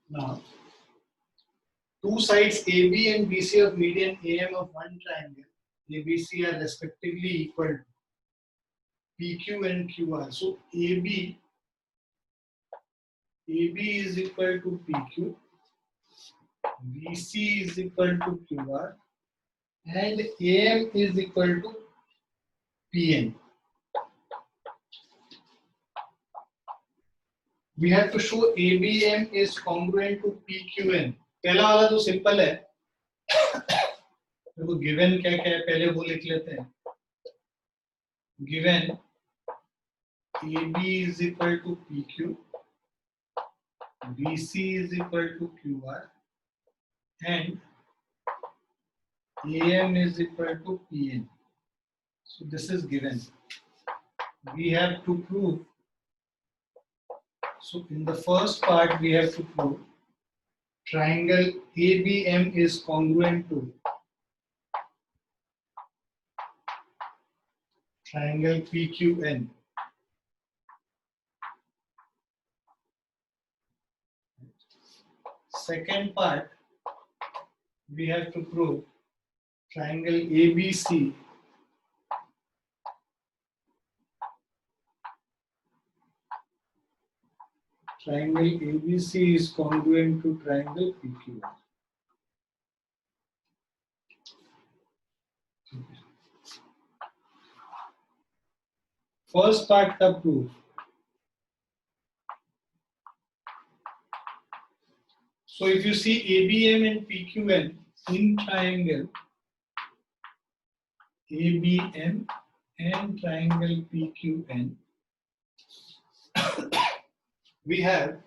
Now, two sides AB and BC of median AM of one triangle ABC are respectively equal to PQ and QR. So AB is equal to PQ, BC is equal to QR, and AM is equal to PN. We have to show ABM is congruent to PQN. पहला वाला तो simple है, तो given क्या क्या है पहले वो लिख लेते हैं. Given AB is equal to PQ, BC is equal to QR, and AM is equal to PN. So this is given. We have to prove. So in the first part we have to prove triangle ABM is congruent to triangle PQN. Second part, we have to prove triangle ABC is congruent to triangle PQN. First part का proof. So if you see ABM and PQN in triangle ABM and triangle PQN, we have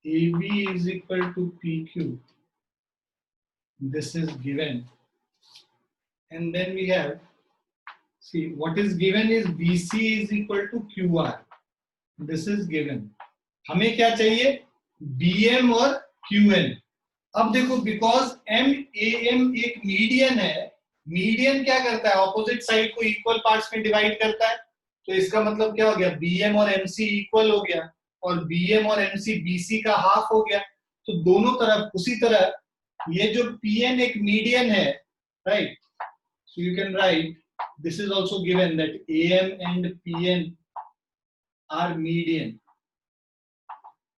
AB is equal to PQ. This is given. And then we have, see, what is given is BC is equal to QR. This is given. हमें क्या चाहिए? BM और QN. अब देखो, because MAM एक median है, median क्या करता है? ऑपोजिट साइड को इक्वल पार्ट्स में डिवाइड करता है. तो इसका मतलब क्या हो गया? BM और MC इक्वल हो गया और BM और MC BC का हाफ हो गया. तो दोनों तरफ उसी तरह ये जो PN एक मीडियन है, right? So you can write, this is also given that AM and PN are median.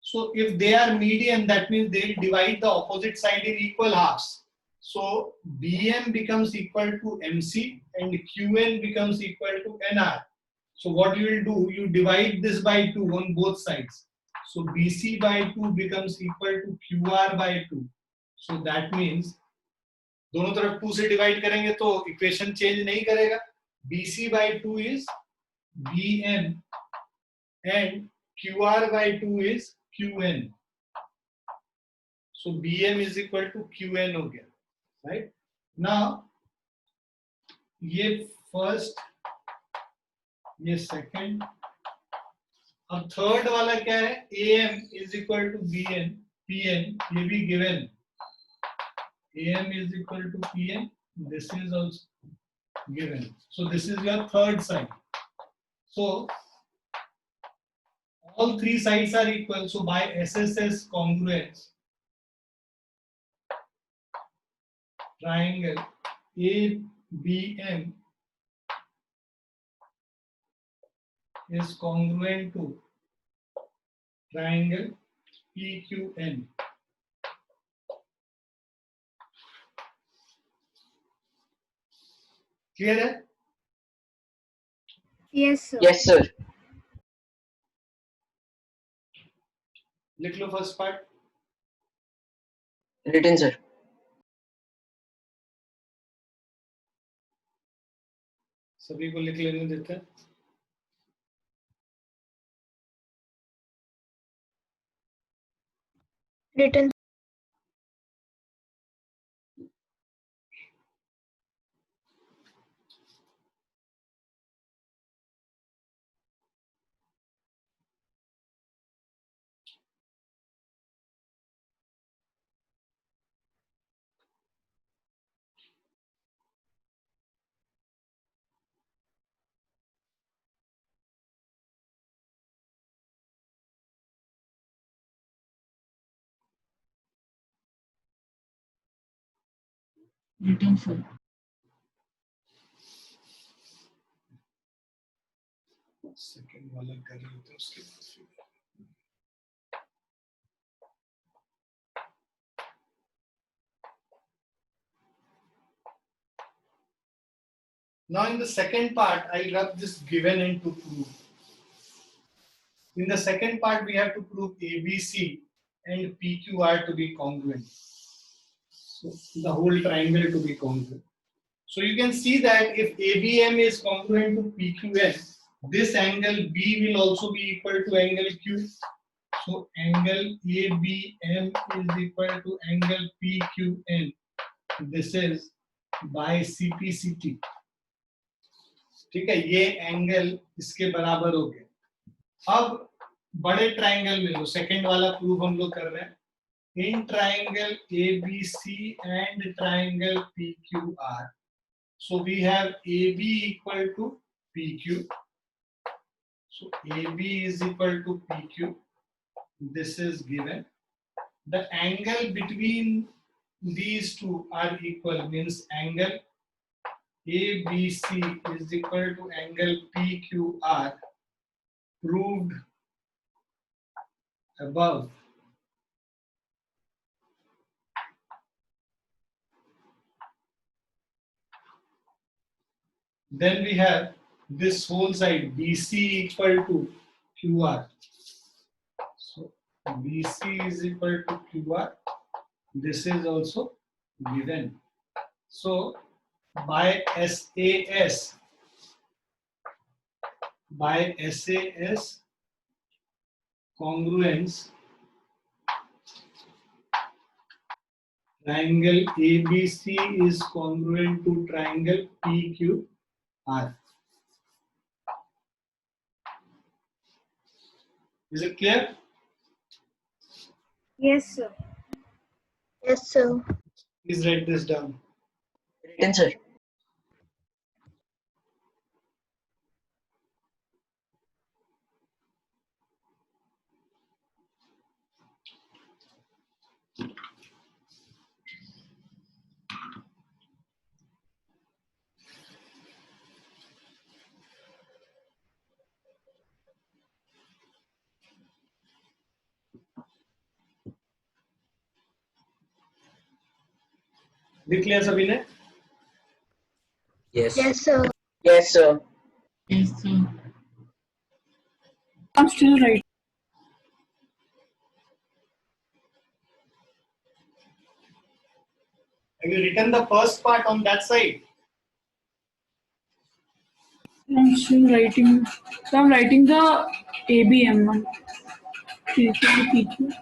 So if they are median, that means they will divide the opposite side in equal halves. So BM becomes equal to MC and QN becomes equal to NR. So what you will do, you divide this by 2 on both sides. So BC by 2 becomes equal to QR by 2. So that means दोनों तरफ 2 से divide करेंगे तो equation change नहीं करेगा. BC by 2 is BM and QR by 2 is QN. So BM is equal to QN हो गया, right? Now ये फर्स्ट, ये सेकंड, अब थर्ड वाला क्या है? AM is equal to BN, PN, ये भी given. AM is equal to PN. This is also given. So this is your third side. So all three sides are equal. So by SSS congruence, triangle ABM is congruent to triangle PQN. Clear है? Yes, sir. Yes, sir. लिख लो first part. Written, sir. सभी को लिख लेने देते हैं. Written. Written full. Second वाला कर लेते हैं उसके बाद फिर। Now in the second part, I rub this given into proof. In the second part, we have to prove ABC and PQR to be congruent. So the whole triangle to be congruent. So you can see that if ABM is congruent to PQN, this angle B will also be equal to angle Q. So angle ABM is equal to angle PQN. This is by CPCT. ठीक है, ये angle इसके बराबर हो गया। अब बड़े triangle में लो, सेकंड वाला प्रूफ हम लोग कर रहे हैं। In triangle ABC and triangle PQR, so we have AB equal to PQ. So AB is equal to PQ. This is given. The angle between these two are equal, means angle ABC is equal to angle PQR, proved above. Then we have this whole side BC equal to QR. So BC is equal to QR. This is also given. So by SAS, congruence, triangle ABC is congruent to triangle PQR. Is it clear? Yes, sir. Yes, sir. Please write this down. Written, sir. लिख लिया सभी ने? Yes. Yes, sir. Yes, sir. Yes, sir. I'm still right. Have you written the first part on that side? I'm still writing. So I'm writing the ABM one. PQ.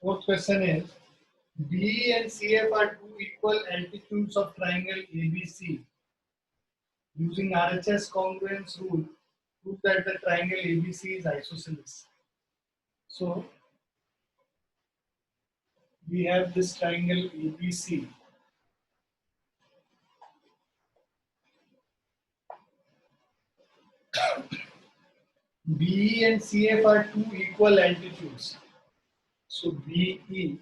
Fourth question is, B and CF are two equal altitudes of triangle ABC. Using RHS congruence rule, prove that the triangle ABC is isosceles. So we have this triangle ABC. BE and CF are two equal altitudes. So BE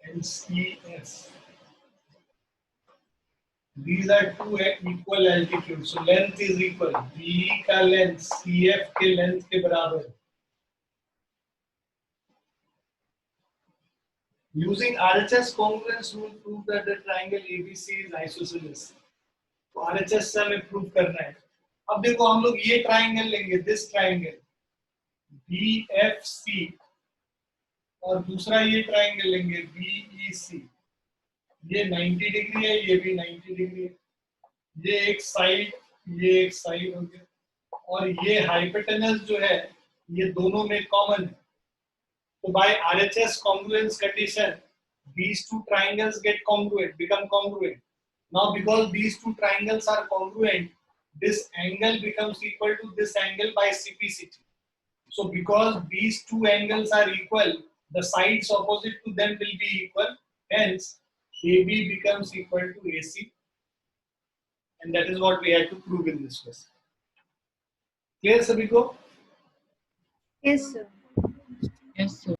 and CF. These are two equal altitudes. So length is equal. BE का length CF के length के बराबर. Using RHS congruence rule, prove that the triangle ABC is isosceles. तो RHS से हमें prove करना है. अब देखो हम लोग ये ट्राइंगल लेंगे, दिस ट्राइंगल BFC, और दूसरा ये ट्राइंगल लेंगे BEC. ये 90 डिग्री है, ये भी 90 डिग्री है. ये एक साइड हो गया, और ये हाइपोटेनस जो है ये दोनों में कॉमन है. So by RHS congruence condition, these two triangles get congruent, become congruent. Now because these two triangles are congruent, this angle becomes equal to this angle by CPCT. So because these two angles are equal, the sides opposite to them will be equal. Hence, AB becomes equal to AC. And that is what we had to prove in this question. Clear, Sabiko? Yes, sir. Yes, sir.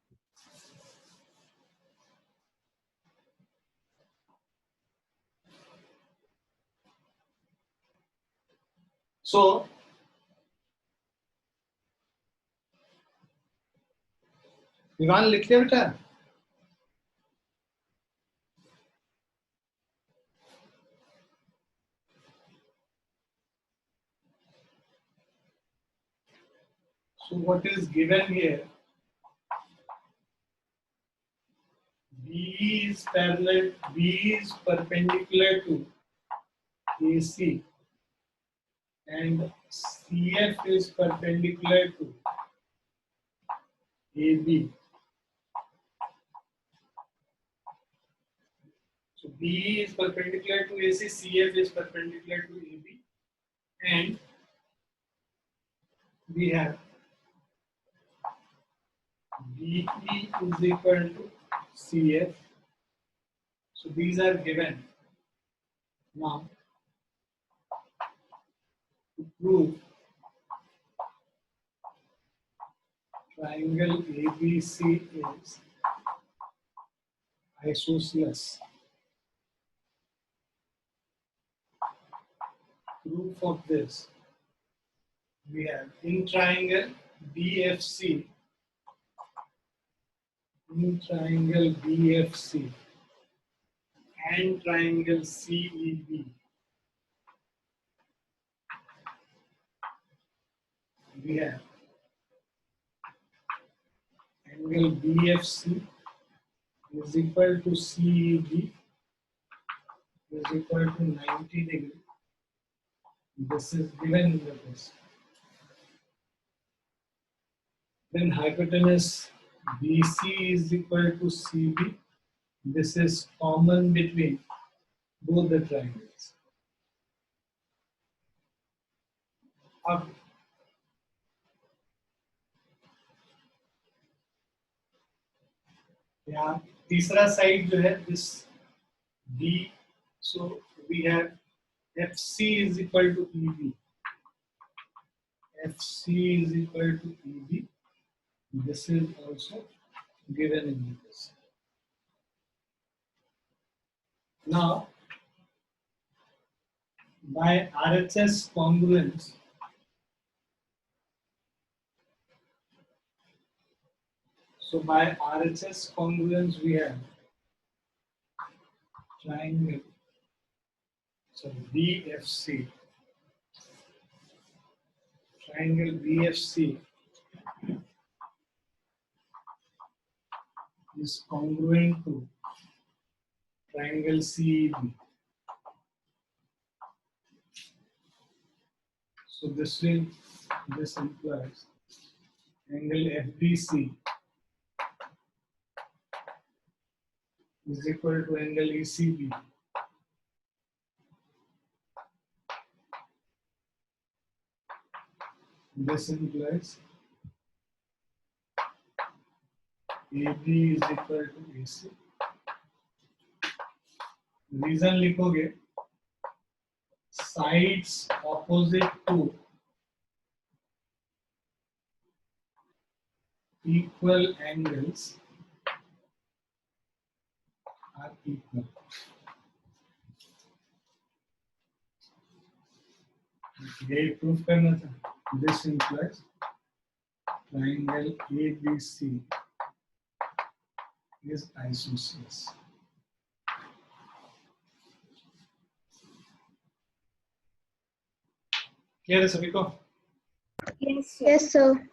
So, Vivaan लिख लिया बेटा? So what is given here? B is perpendicular to AC and CF is perpendicular to AB. So B is perpendicular to AC, CF is perpendicular to AB, and we have BE is equal to CF. So these are given. Now, to prove triangle ABC is isosceles. Proof of this, we have in triangle BFC, and triangle CEB, we have angle BFC is equal to CEB is equal to 90 degree. This is given in the question. Then hypotenuse BC is equal to CB. This is common between both the triangles. अब यहाँ तीसरा side जो है this B, so we have FC is equal to EB. FC is equal to EB. This is also given in this. Now, by RHS congruence, so by RHS congruence we have triangle, so BFC, triangle BFC is congruent to triangle CEB. So this implies angle FBC is equal to angle ECB. This implies AB is equal to AC. Reason लिखोगे, sides opposite to equal angles are equal. ये proof करना था. This implies triangle ABC is isosceles. Clear है सभी को? Yes, sir. Yes, sir.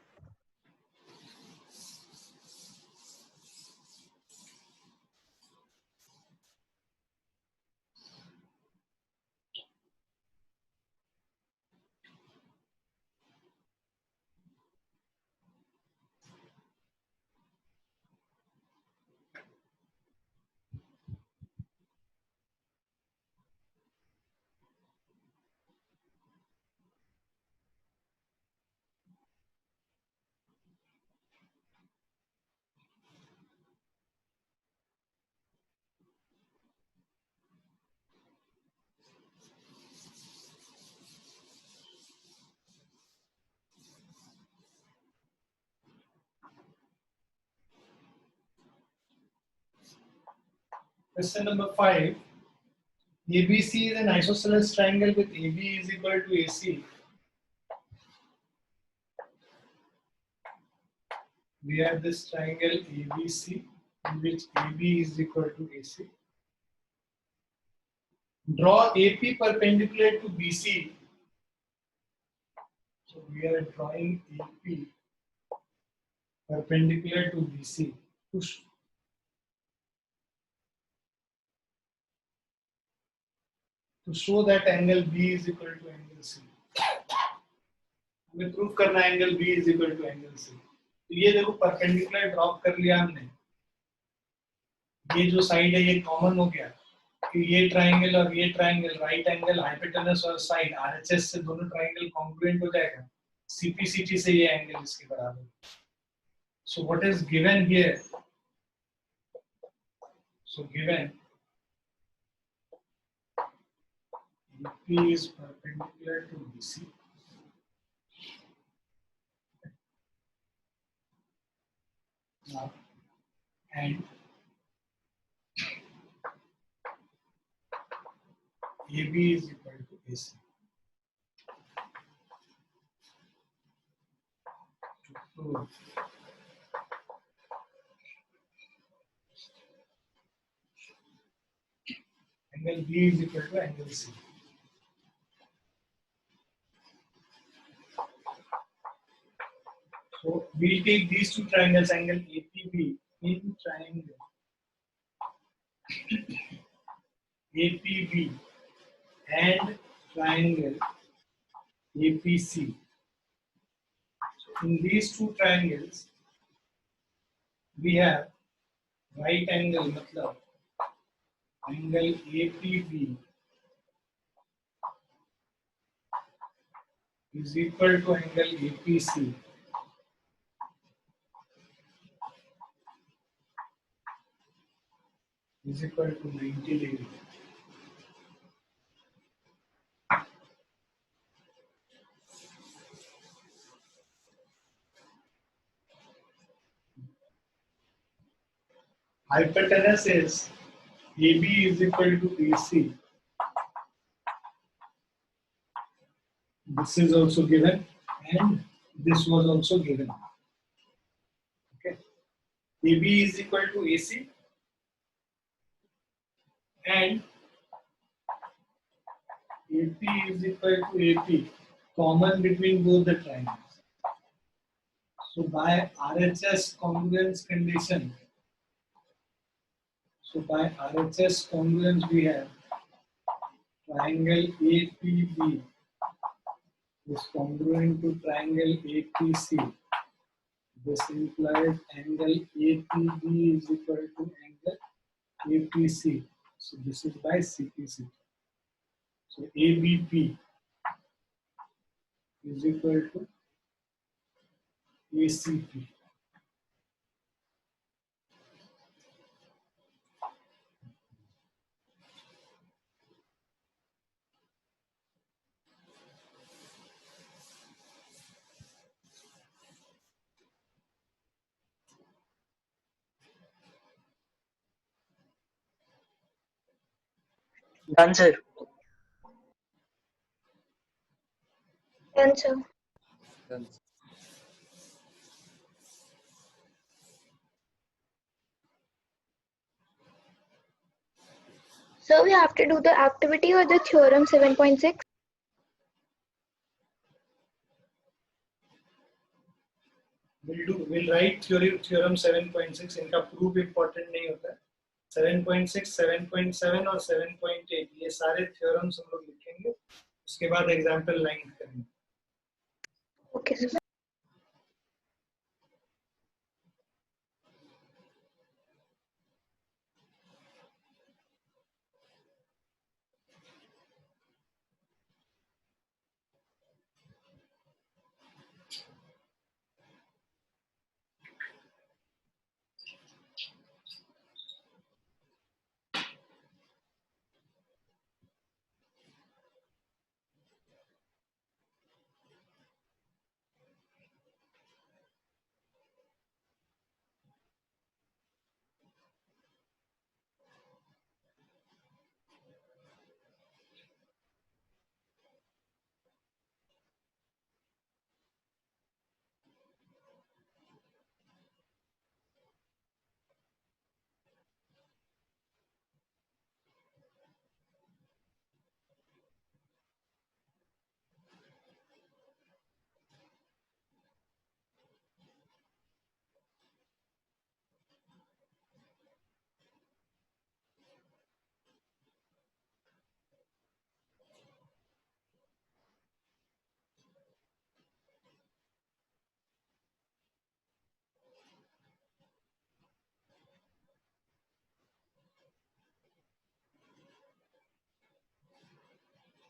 Question number 5. ABC is an isosceles triangle with AB is equal to AC. We have this triangle ABC in which AB is equal to AC. Draw AP perpendicular to BC. So we are drawing AP perpendicular to BC. To show that angle B is equal to angle C. हमें proof करना है angle B is equal to angle C. तो ये देखो perpendicular drop कर लिया हमने. ये जो साइड है ये कॉमन हो गया. कि ये ट्राइंगल और ये ट्राइंगल राइट एंगल हाइपोटेनस और साइड आरएचएस से दोनों ट्राइंगल कॉन्ग्रुएंट हो जाएगा. सीपीसीटी से ये एंगल इसके बराबर. So what is given here? So given AP is perpendicular to BC. And AB is equal to AC. To prove angle B is equal to angle C. So we'll take these two triangles, angle APB in triangle APB and triangle APC. So in these two triangles, we have right angle, matlab angle APB is equal to angle APC. Is equal to 90 degrees. Hypotenuse is AB is equal to AC. This is also given and this was also given. Okay. AB is equal to AC and AP is equal to AP, common between both the triangles. So by RHS congruence condition, we have triangle APB is congruent to triangle APC. This implies angle APB is equal to angle APC. So this is by CPC. So ABP is equal to ACP. Done, sir. Done, sir. Done. So we have to do the activity or the theorem 7.6. We'll write theorem 7.6. इनका proof important नहीं होता है. 7.6, 7.7 और 7.8 ये सारे theorems हम लोग लिखेंगे. उसके बाद example 9 करेंगे. Okay, sir.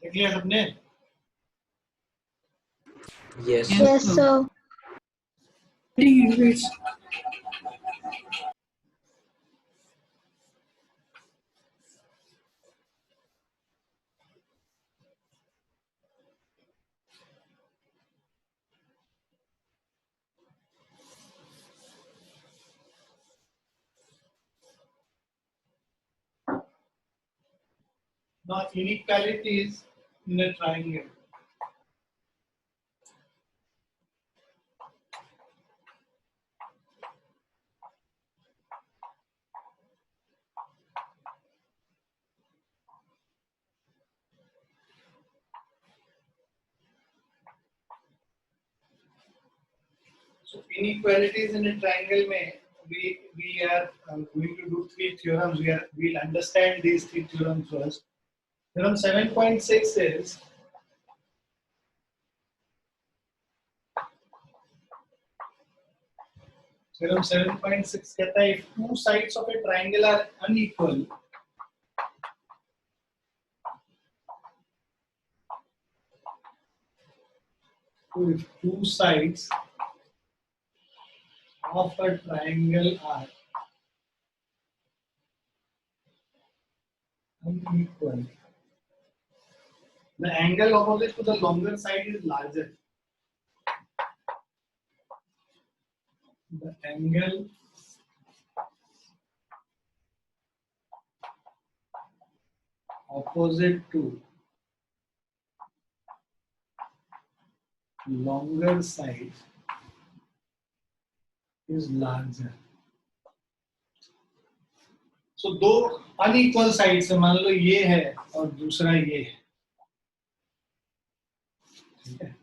देख लिया सबने? Yes. Yes, sir. Wait. Now inequalities in a triangle. So inequalities in a triangle में we are going to do three theorems. We'll understand these three theorems first. Theorem 7.6 is Theorem 7.6 कहता है if two sides of a triangle are unequal, so if two sides of a triangle are unequal, the angle opposite to the longer side is larger. The angle opposite to longer side is larger. So दो unequal sides है, मान लो ये है और दूसरा ये है. ठीक है?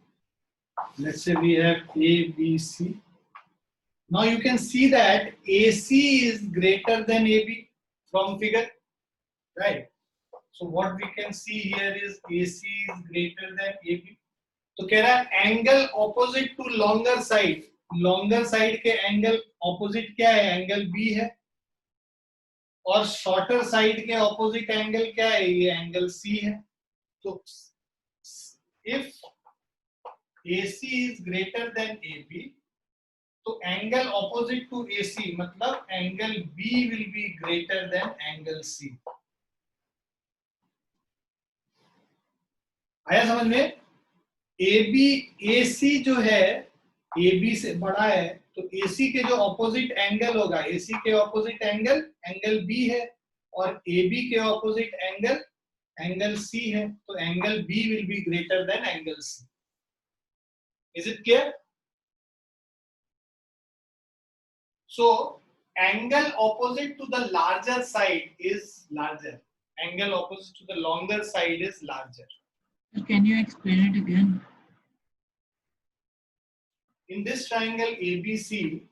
Let's say we have A, B, C. Now you can see that AC is greater than AB from figure, right? So what we can see here is AC is greater than AB. तो कह रहा है angle opposite to longer side के angle opposite क्या है? Angle B है. और shorter side के ऑपोजिट एंगल क्या है? ये एंगल सी है. तो if AC is greater than AB, तो एंगल ऑपोजिट टू AC मतलब angle B will be greater than angle C. आया समझ में? AC जो है AB से बड़ा है, तो AC के जो ऑपोजिट एंगल होगा, AC के ऑपोजिट एंगल B है और AB के ऑपोजिट एंगल C है, तो angle B will be greater than angle C. Is it clear? So angle opposite to the larger side is larger. Angle opposite to the longer side is larger. Can you explain it again? In this triangle ABC,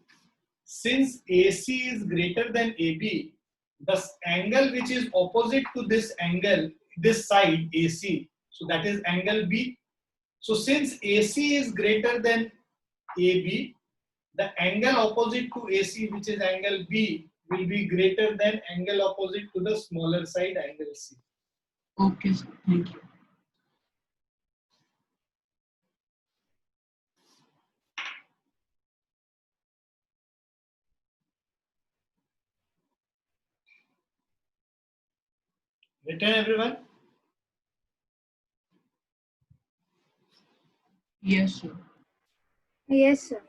since AC is greater than AB, the angle which is opposite to this side AC, so that is angle B. So since AC is greater than AB, the angle opposite to AC, which is angle B, will be greater than angle opposite to the smaller side, angle C. Okay, sir. Thank you. Written, everyone? Yes, sir. Yes, sir.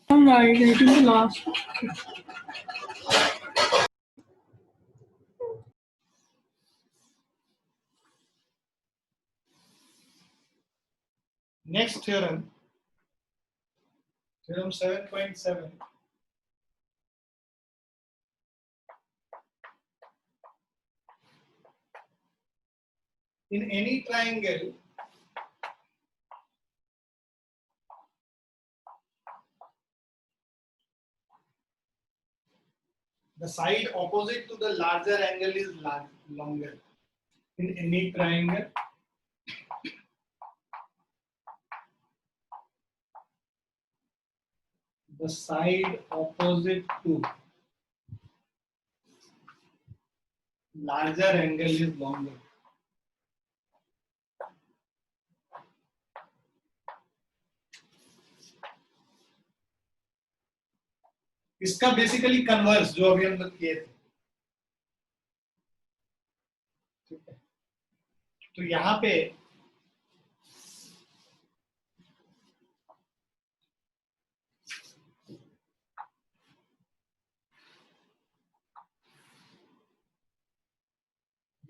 I'm writing the last. Next theorem, theorem 7.7. In any triangle, the side opposite to the larger angle is longer. In any triangle, the side opposite to larger angle is longer. इसका basically converse जो अभी हम लोग किए थे, ठीक है। तो यहां पे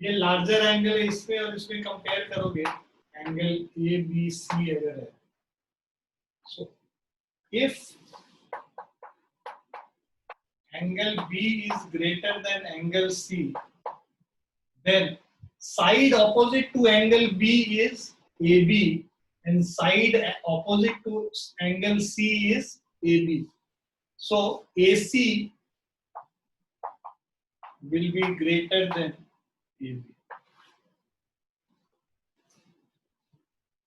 ये लार्जर एंगल है, इसमें और इसमें कंपेयर करोगे एंगल ए बी सी अगर है, so if angle B is greater than angle C, then side opposite to angle B is AB and side opposite to angle C is AB. So AC will be greater than AB.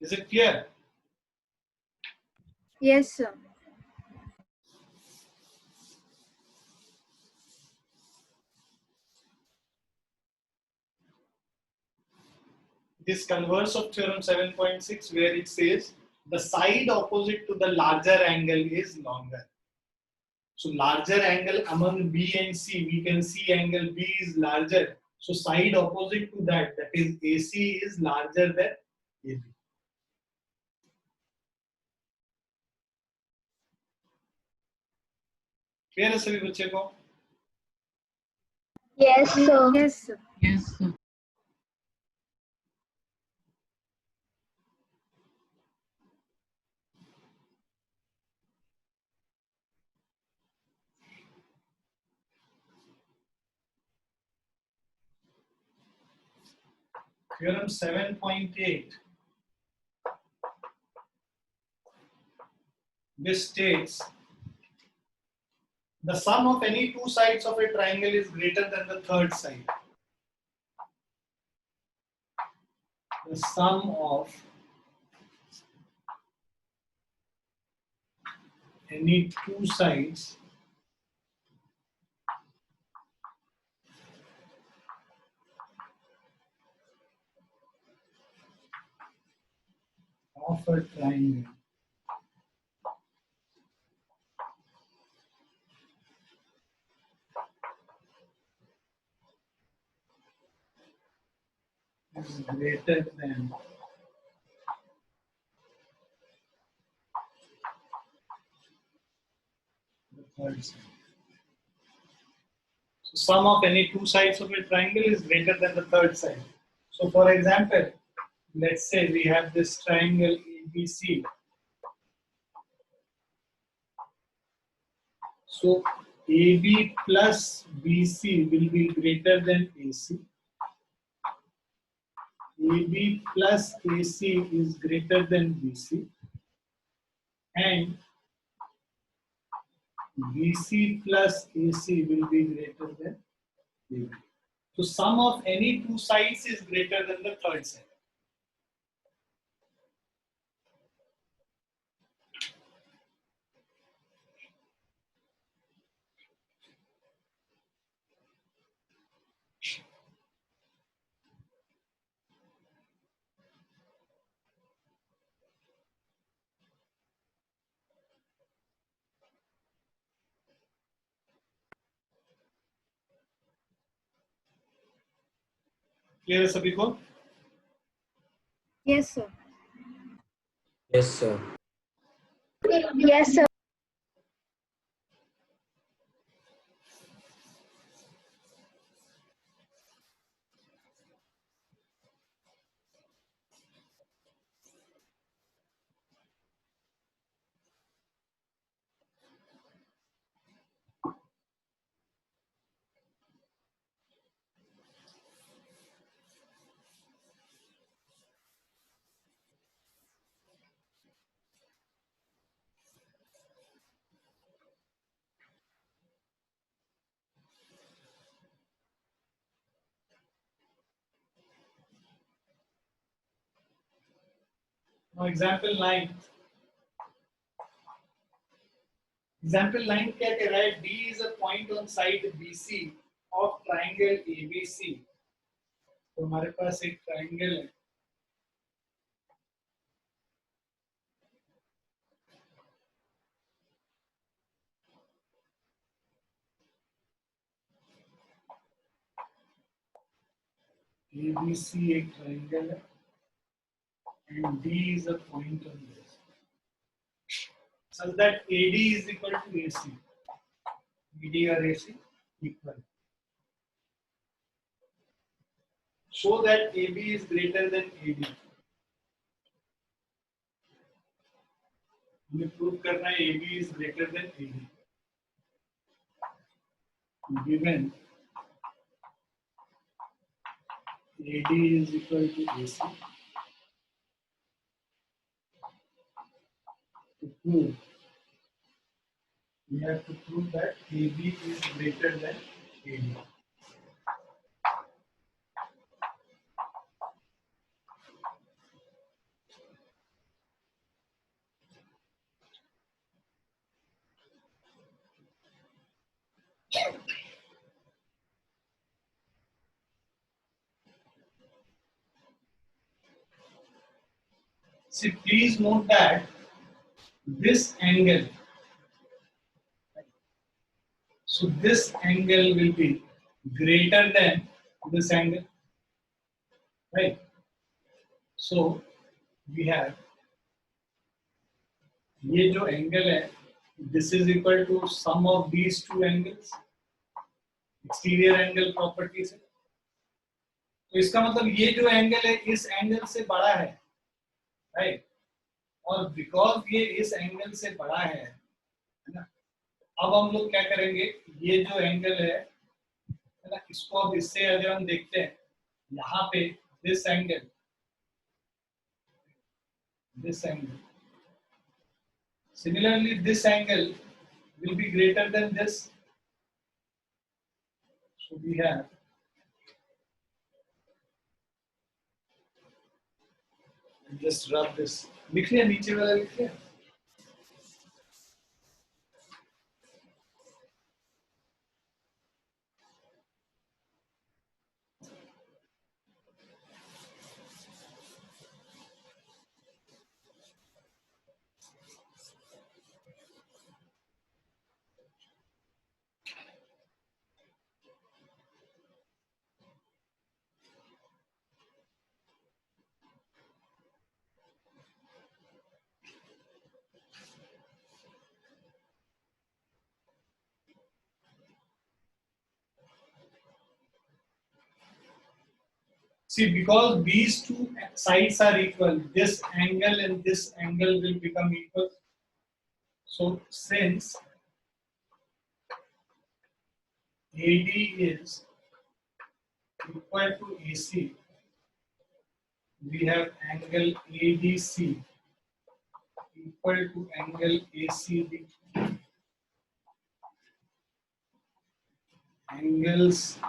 Is it clear? Yes, sir. This converse of theorem 7.6 where it says the side opposite to the larger angle is longer. So larger angle among B and C, we can see angle B is larger. So side opposite to that, that is AC is larger than AB. Clear है सभी बच्चे को? Yes, sir. Yes, sir. Yes, sir. Theorem 7.8. This states the sum of any two sides of a triangle is greater than the third side. The sum of any two sides of a triangle is greater than the third side. So sum of any two sides of a triangle is greater than the third side. So for example, let's say we have this triangle ABC. So AB plus BC will be greater than AC. AB plus AC is greater than BC. And BC plus AC will be greater than AB. So sum of any two sides is greater than the third side. Clear है सभी को? Yes, sir. Yes, sir. Yes, sir. Now example 9. Example 9 क्या कह रहा है? D is a point on side BC of triangle ABC. तो हमारे पास एक ट्राइंगल है, ABC एक ट्राइंगल है and D is a point on this. So that AD is equal to AC. BD or AC equal. Show that AB is greater than AD. हमें prove करना है AB is greater than AD. Given AD is equal to AC. To prove, we have to prove that AB is greater than AD. See, please note that this angle, so this angle will be greater than this angle, right? So we have ये जो angle है, this is equal to sum of these two angles, exterior angle property से. तो इसका मतलब ये जो angle है इस एंगल से बड़ा है, राइट? और बिकॉज ये इस एंगल से बड़ा है ना, अब हम लोग क्या करेंगे, ये जो एंगल है ना, इसको अब इससे अगर हम देखते हैं, यहाँ पे this angle similarly this angle will be greater than this. So we have just rub this. लिख लिया, नीचे वाला लिख लिया. See, because these two sides are equal, this angle and this angle will become equal. So since AD is equal to AC, we have angle ADC equal to angle ACD. Angles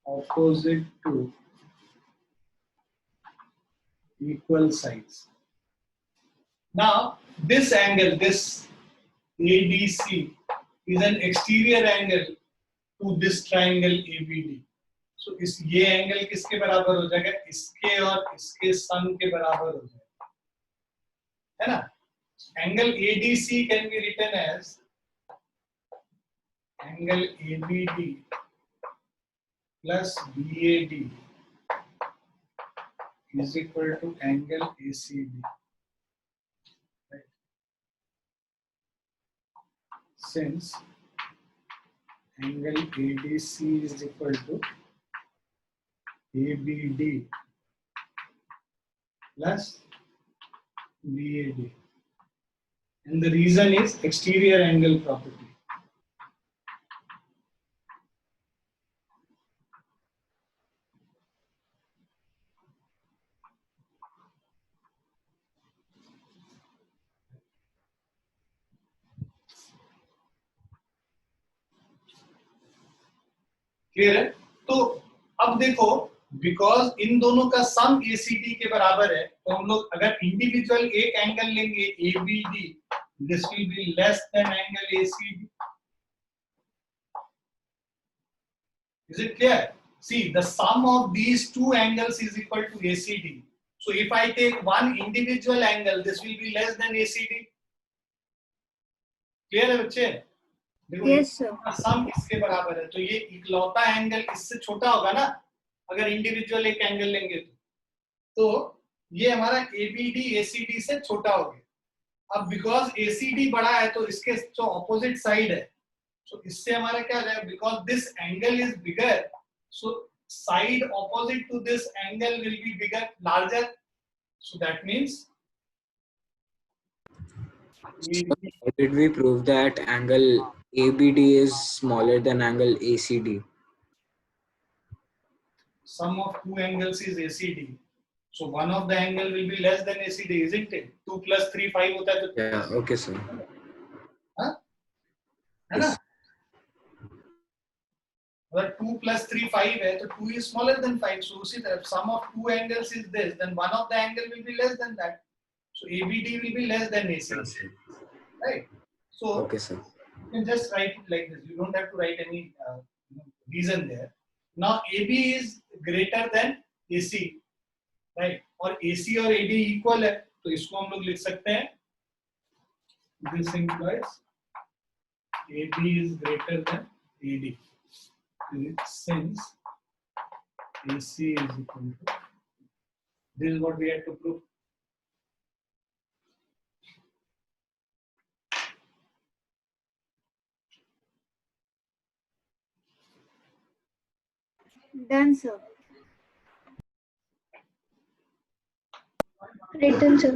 opposite to equal sides. Now, this angle, this ADC, is an exterior angle to this triangle ABD. So, इस ये angle किसके बराबर हो जाएगा? इसके और इसके सम के बराबर हो जाएगा, है ना? Angle ADC can be written as angle ABD plus BAD is equal to angle ACB. Right. Since angle ADC is equal to ABD plus BAD. And the reason is exterior angle property. Clear है? तो अब देखो, because in दोनों का सम ACD के बराबर है, तो हम लोग अगर इंडिविजुअल एक एंगल लेंगे ABD, This will be less than angle ACD. Is it clear? See, the sum of these two angles is equal to ACD. So if I take one individual angle, this will be less than ACD. Clear है बच्चे? देखो Yes, sir. सम इसके बराबर है, तो ये इकलौता angle इससे छोटा होगा ना, अगर इंडिविजुअल एक एंगल लेंगे तो ये हमारा ABD ACD से छोटा हो गया। अब बिकॉज ACD बड़ा है तो इसके जो ऑपोजिट साइड है, तो इससे हमारा क्या हो जाएगा, because this angle is bigger, so side opposite to this angle will be bigger, larger, so that means How did we prove that angle ABD is smaller than angle ACD? sum of two angles is ACD. So one of the angle will be less than ACD, isn't it? 2 plus 3 5 होता है तो Yeah, okay, sir. हाँ? है ना? Yes. अगर 2 plus 3 5 है तो 2 is smaller than 5. So उसी तरह sum of two angles is this, then one of the angle will be less than that. So ABD will be less than ACD. Yes, sir. Right? So Okay, sir. you can just write it like this. You don't have to write any reason there. Now AB is greater than AC, right? और AC और AD equal है, तो इसको हम लोग लिख सकते हैं. This implies AB is greater than AD. Since AC is equal to, this is what we had to prove. Done, sir. Written, sir.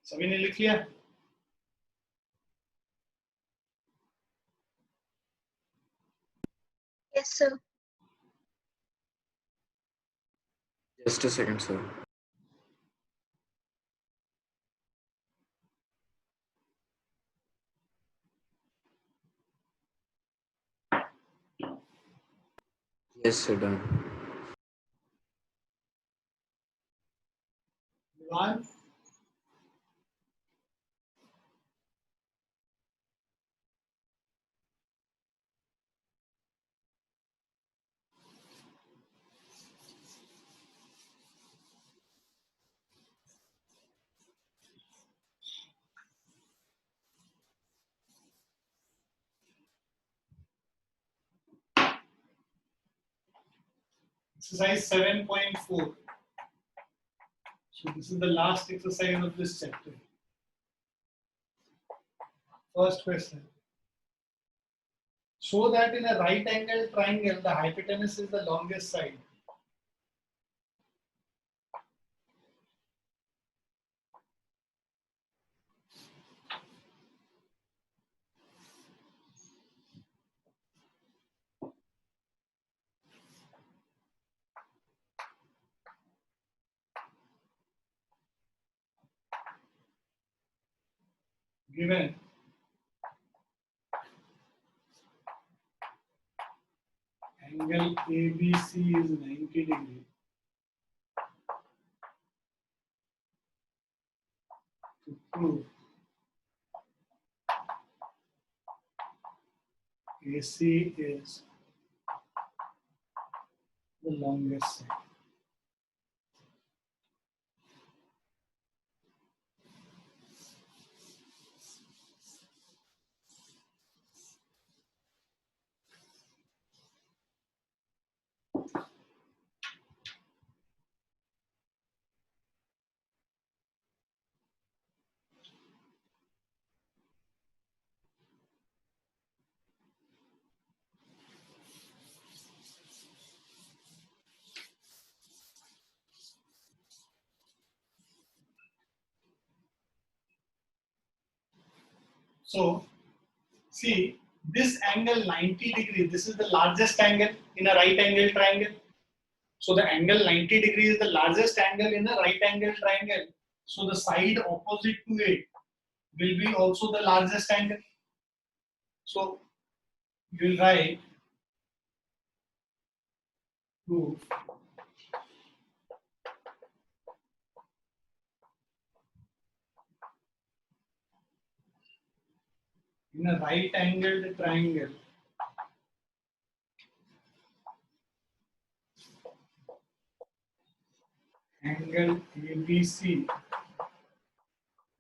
सभी ने लिख लिया? Yes, sir. Just a second, sir. Yes, sir, done. One. Exercise 7.4. So this is the last exercise of this chapter. First question. Show that in a right angle triangle, the hypotenuse is the longest side. Given angle ABC is 90 degree. To prove AC is the longest side. So, see, this angle 90 degrees, this is the largest angle in a right angle triangle. So the angle 90 degrees is the largest angle in a right angle triangle. So the side opposite to it will be also the largest angle. So you will write proof in a right angled triangle, angle ABC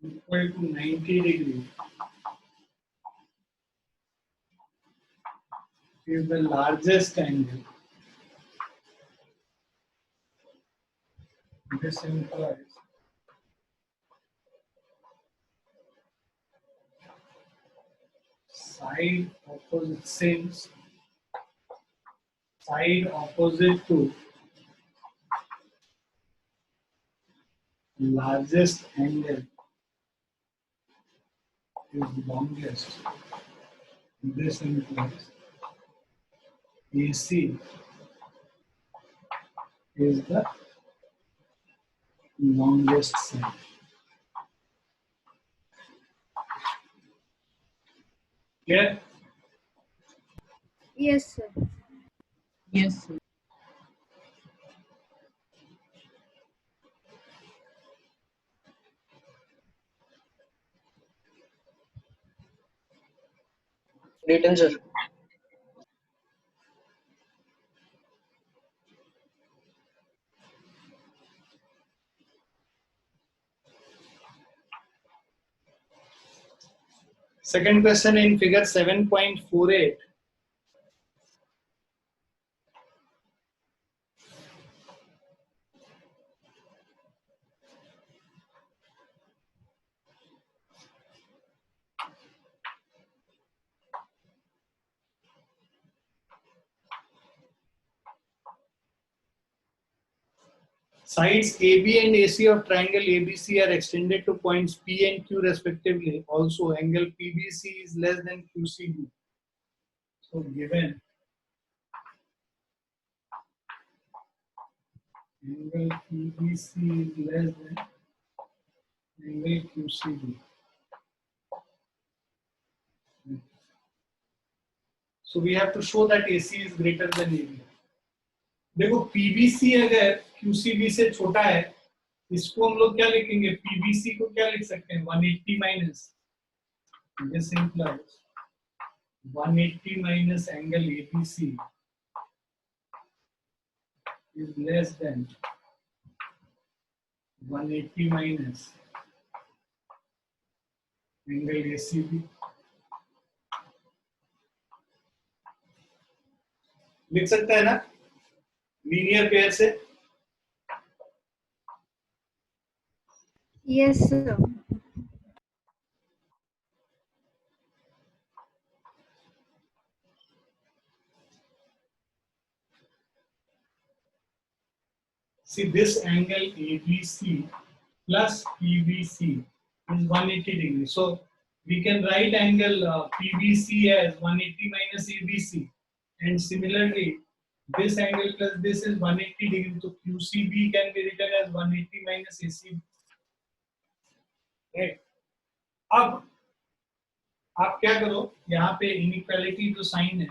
equal to 90 degrees is the largest angle. This implies side opposite, since side opposite to largest angle is longest. This implies AC is the longest side. Clear? Yes, sir. Yes, sir. Written, sir. Second question in figure 7.48. Sides AB and AC of triangle ABC are extended to points P and Q respectively. Also, angle PBC is less than QCB. So, given angle PBC is less than angle QCB. So, we have to show that AC is greater than AB. देखो PBC अगर QCB से छोटा है, इसको हम लोग क्या लिखेंगे? PBC को क्या लिख सकते हैं? 180 minus. This implies 180 minus angle ABC is less than 180 minus angle ACB. लिख सकते हैं ना लीनियर पेयर से? Yes, sir. See, this angle ABC plus PBC is 180 degrees. So we can write angle PBC as 180 minus ABC, and similarly this angle plus this is 180 degrees. So QCB can be written as 180 minus ACB. Right? अब आप क्या करो, यहाँ पे inequality जो sign है,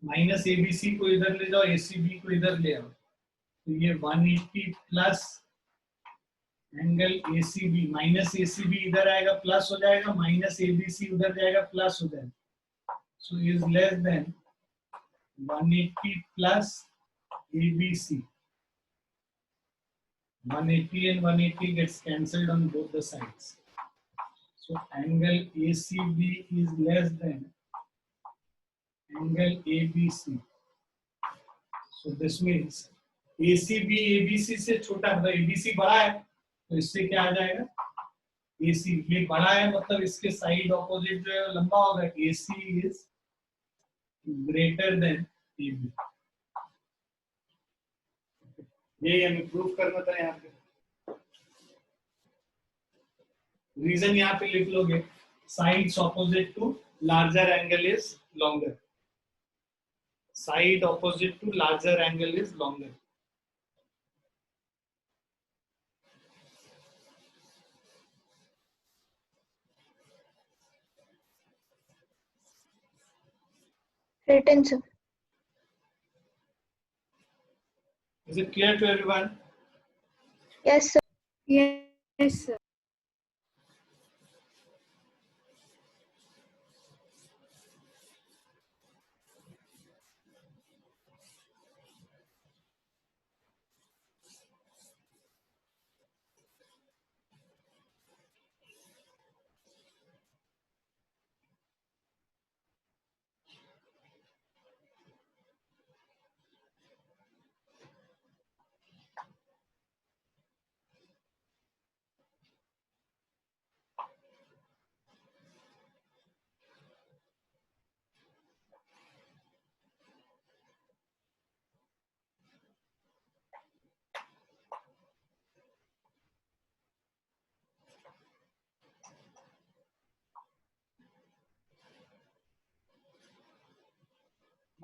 minus ABC को इधर ले जाओ, एसीबी को इधर ले आओ, तो ये 180 plus angle ACB minus ACB इधर आएगा प्लस हो जाएगा, माइनस एबीसी उधर जाएगा प्लस हो जाएगा. So is less than 180 plus ABC. 180 and 180 gets cancelled on both the sides. So angle ACB is less than angle ABC. So this means ACB ABC से छोटा, मतलब ABC बड़ा है तो इससे क्या आ जाएगा? AC ये बड़ा है मतलब इसके साइड ऑपोजिट जो है लंबा होगा. AC is greater than AB. यही हमें प्रूफ करना था. यहाँ पे रीजन यहाँ पे लिख लोगे. sides opposite to larger angle is longer. Side opposite to larger angle is longer. Written, sir. Is it clear to everyone? Yes, sir. Yes, sir.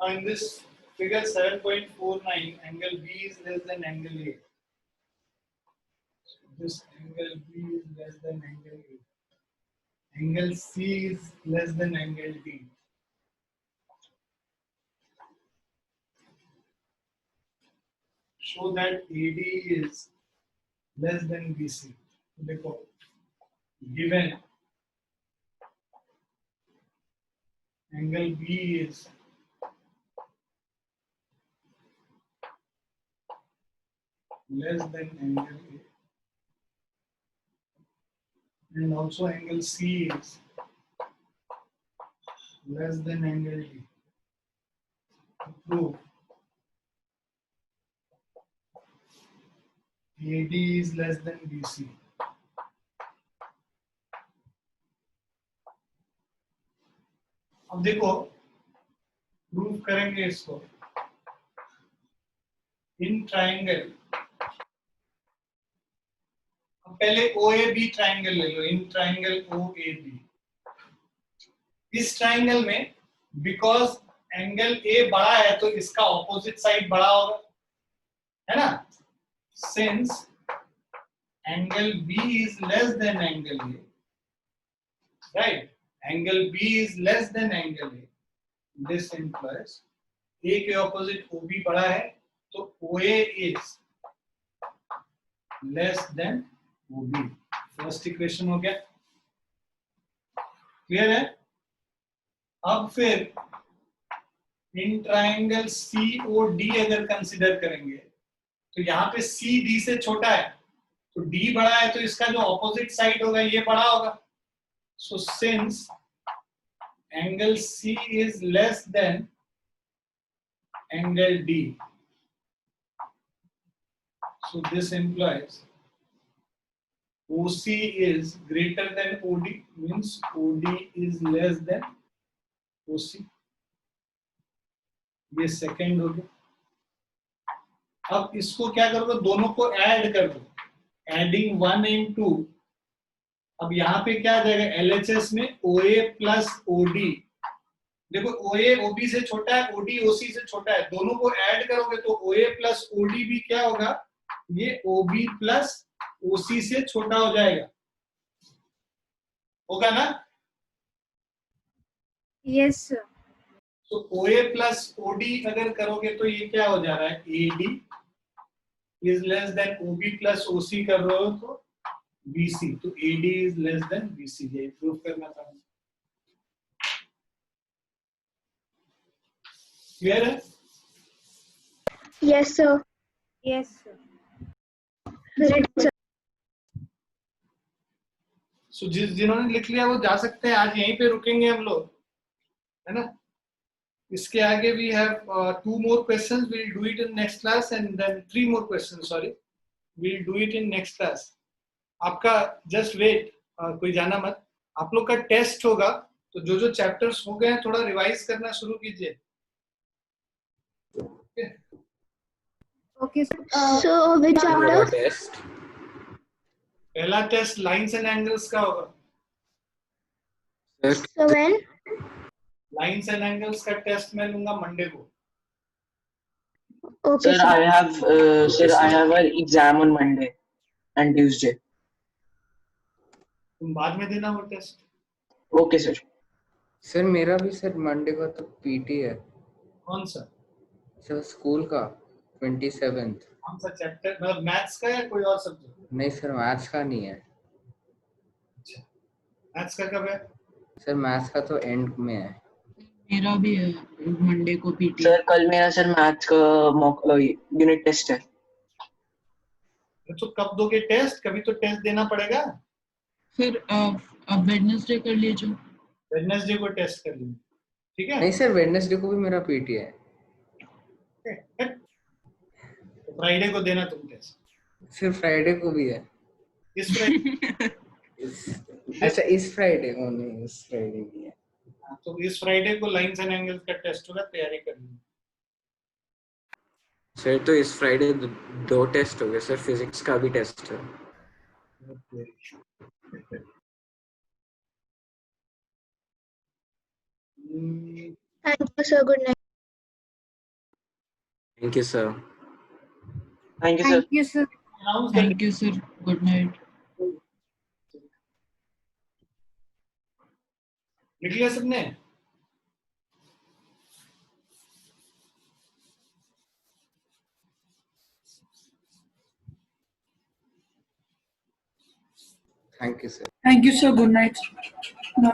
Now in this figure 7.49, angle B is less than angle A. So this angle B is less than angle A. Angle C is less than angle D. Show that AD is less than BC. देखो, given angle B is less than angle A, and also angle C is less than angle D. To prove AD is less than BC. अब देखो prove करेंगे इसको in triangle. अब पहले OAB triangle ले लो. In triangle OAB, इस triangle में because angle A बड़ा है तो इसका ऑपोजिट साइड बड़ा होगा, है ना. Since angle B is less than angle A, right? Angle B is less than angle A. This implies A के opposite OB बड़ा है तो OA is less than OB. First equation हो गया. क्लियर है? अब फिर इन ट्राइंगल COD अगर कंसीडर करेंगे तो यहाँ पे C D से छोटा है तो D बड़ा है तो इसका जो ऑपोजिट साइड होगा ये बड़ा होगा. So since angle C is less than angle D, so this implies OC is greater than OD, means OD is less than OC. ये सेकेंड हो गया. अब इसको क्या करोगे, दोनों को ऐड कर दो. Adding 1 and 2. अब यहाँ पे क्या आ जाएगा, LHS में OA प्लस OD. देखो OA OB से छोटा है, OD OC से छोटा है, दोनों को ऐड करोगे तो OA प्लस OD भी क्या होगा, ये OB प्लस OC से छोटा हो जाएगा. होगा ना? Yes, sir. तो OA प्लस OD अगर करोगे तो ये क्या हो जा रहा है, AD is less than OB plus OC कर रहे हो तो BC, तो AD is less than BC. ये प्रूव करना था. क्लियर है? Yes, sir. Yes, sir. Written, sir. सो जिन्होंने लिख लिया वो जा सकते हैं. आज यहीं पे रुकेंगे हम लोग, है ना. इसके आगे we have 2 more questions. We'll do it in next class and then 3 more questions. Sorry, we'll do it in next class. आपका जस्ट वेट, कोई जाना मत. आप लोग का टेस्ट होगा तो जो जो चैप्टर्स हो गए हैं थोड़ा रिवाइज करना शुरू कीजिए. Okay, sir. So, which What chapter? test? पहला टेस्ट लाइंस एंड एंगल्स का होगा. Sir, So when? Lines and angles का टेस्ट मैं लूंगा मंडे को. Okay, Sir, sir. I have an exam on Monday and Tuesday. तुम बाद में देना वो टेस्ट. Okay, sir. सर मेरा भी सर मंडे को तो पीटी है. कौन सा? सर स्कूल का 27th. कौन सा चैप्टर? मतलब मैथ्स का या कोई और सब्जेक्ट? नहीं सर मैथ्स का नहीं है. अच्छा, मैथ्स का कब है? सर मैथ्स का तो एंड में है. मेरा भी है मंडे को पीटी. सर कल मेरा सर मैथ्स का यूनिट टेस्ट है. तो कब दोगे टेस्ट? कभी तो टेस्ट देना पड़ेगा. फिर अब वेडनेसडे कर लीजिए. वेडनेसडे को टेस्ट कर लेंगे. ठीक है. नहीं सर वेडनेसडे को भी मेरा पीटी है. तो फ्राइडे को देना तुम टेस्ट. फिर फ्राइडे को भी है. इस फ्राइडे. अच्छा इस फ्राइडे को नहीं, इस फ्राइडे भी है. तो इस फ्राइडे को लाइंस एंड एंगल्स का टेस्ट होगा, तैयारी कर लेंगे. सर तो इस फ्राइडे दो टेस्ट हो गए सर. फिजिक्स का भी टेस्ट है. Thank you, sir. Good night. Thank you sir. Thank you, sir. Thank you, sir. Announce the thank you sir. Good night. लिख लिया सबने? Thank you sir. Thank you, sir. Good night. No.